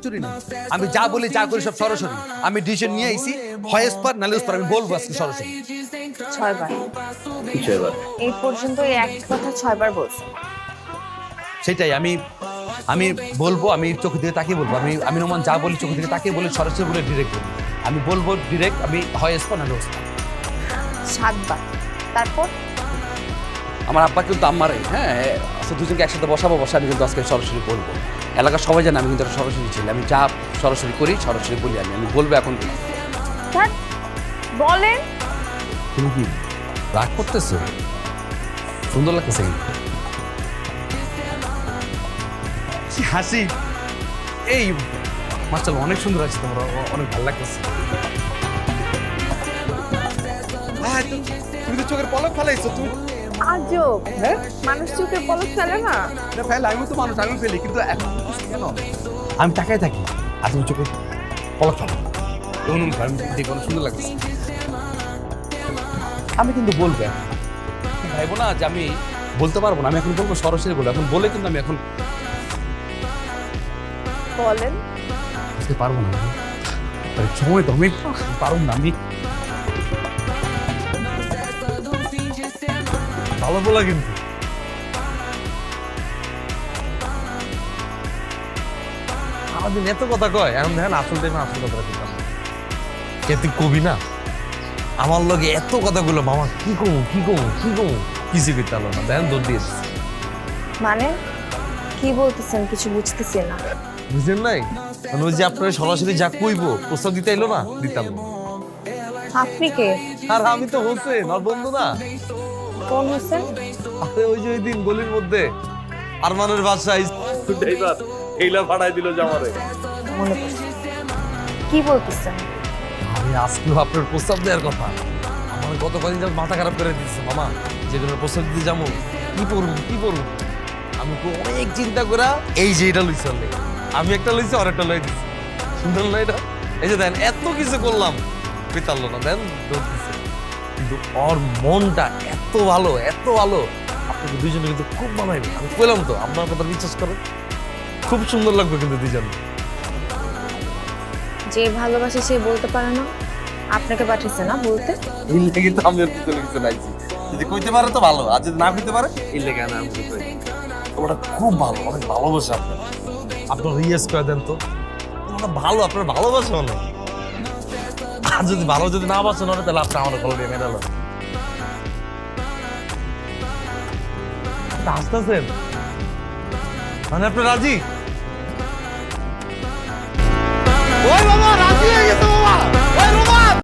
চুরি না, আমি যা বলি যা করি সব সরাসরি। আমি ডিসিশন নিয়ে আইছি, হয় এসপার নালে ওসপার, আমি বলবো আজকে সরাসরি। 6 বার। কিছু এবার এই পর্যন্ত এই এক কথা 6 বার বলছো। সেটাই আমি আমি বলবো, আমি চোখে দিকে তাকিয়ে বলবো। আমি নোমান যা বলি চোখে দিকে তাকিয়ে বলি, সরাসরি বলে ডিরেক্ট বলি। আমি বলবো ডিরেক্ট, আমি হয় এসপার নালে ওসপার। 7 বার। তারপর আমার আব্বা কিন্তু আমারই, হ্যাঁ আচ্ছা, দুজনকে একসাথে বসাবো, আমি কিন্তু আজকে সরাসরি বলবো। এলাকার সবাই জানে আমি কিন্তু একটা সরাসরি ছিল। আমি যা সরাসরি করি সরাসরি বলি। আমি বলবো এখন। স্যার বলেন। তুমি কি রাগ করতেছো? সুন্দর লাগতেছে কিন্তু কি হাসি! এই মাস্টার অনেক সুন্দর আছে, তোমার অনেক ভালো লাগতেছে। তুমি তো চোখের পলক ফেলাইছো। তুমি আজব। হ্যাঁ মানুষ চোখের পলক ফেলে না। ফেলে, আমি তো মানুষ, আমি ফেলি, কিন্তু এখন কেন আমি তাকায় থাকি আর তুমি চোখে পলক ফেলো। এমন আমি দেখো সুন্দর লাগতেছে। আমি কিন্তু বলবো এখন, ভাইবো না যে আমি বলতে পারবো না। আমি এখন বলবো, সরাসরি বলবো। এখন বলে কিন্তু আমি এখন বলেন। বুঝতে পারবো না। সময় তো আমি পারবো না। আমি ভালো বলা কিন্তু আমাদের এত কথা কয়, এখন দেখেন আসল টাইমে আসল কথা বলতাম। তুই কবি না আমার লগে এত কথাগুলো, মামা কি কমু কিছু করতে পারলো না। দেখেন দৌড় দিয়েছে। মানে কি বলতেছেন কিছু বুঝতেছি না। বুঝলেন নাই? মানে ওই যে আপনার সরাসরি যা কইবো প্রস্তাব দিতে এলো না, দিতাম না। আপনি কে? আর আমি তো হোসেন, আর বন্ধু না। কোন হোসেন? আরে ওই যে ওই দিন গলির মধ্যে আরমানের বাসায় এইলা ভাড়াই দিল জামারে। মনে পড়ছে। কি বলতেছেন? আমি আজকেও আপনার প্রস্তাব দেওয়ার কথা। আমার গত কদিন যাবত মাথা খারাপ করে দিচ্ছে মামা, যে কোনো প্রস্তাব দিতে যাবো, কি করবো। আমি তো অনেক চিন্তা করে এই যে এটা লইছি অনেক। আমি একটা লইছি আর একটা লই দিচ্ছি। সুন্দর না এটা? এই যে দেন এত কিছু করলাম, পেতারলো না, দেন দৌড় দিছে। কিন্তু ওর মনটা এত ভালো আপনাকে দুইজনে কিন্তু খুব মানাইবে। আমি কইলাম তো, আপনার কথা বিশ্বাস করেন, খুব সুন্দর লাগবে কিন্তু দুইজন। যে ভালোবাসে সে বলতে পারে না। আপনাকে পাঠিয়েছে না বলতে? এই লেগে তো আমি ওর পিছনে পিছনে আইছি। যদি কইতে পারে তো ভালো, আর যদি না কইতে পারে এই লেগে না আমি কই। তোমরা খুব ভালো, অনেক ভালোবাসা আপনার রিয়েস করে দেন তো। তোমরা ভালো, আপনার ভালোবাসা অনেক। আর যদি ভালো যদি না বাসেন অনেক, তাহলে আপনি আমার কল দিয়ে মেরালো। হাসতেছেন মানে আপনি রাজি?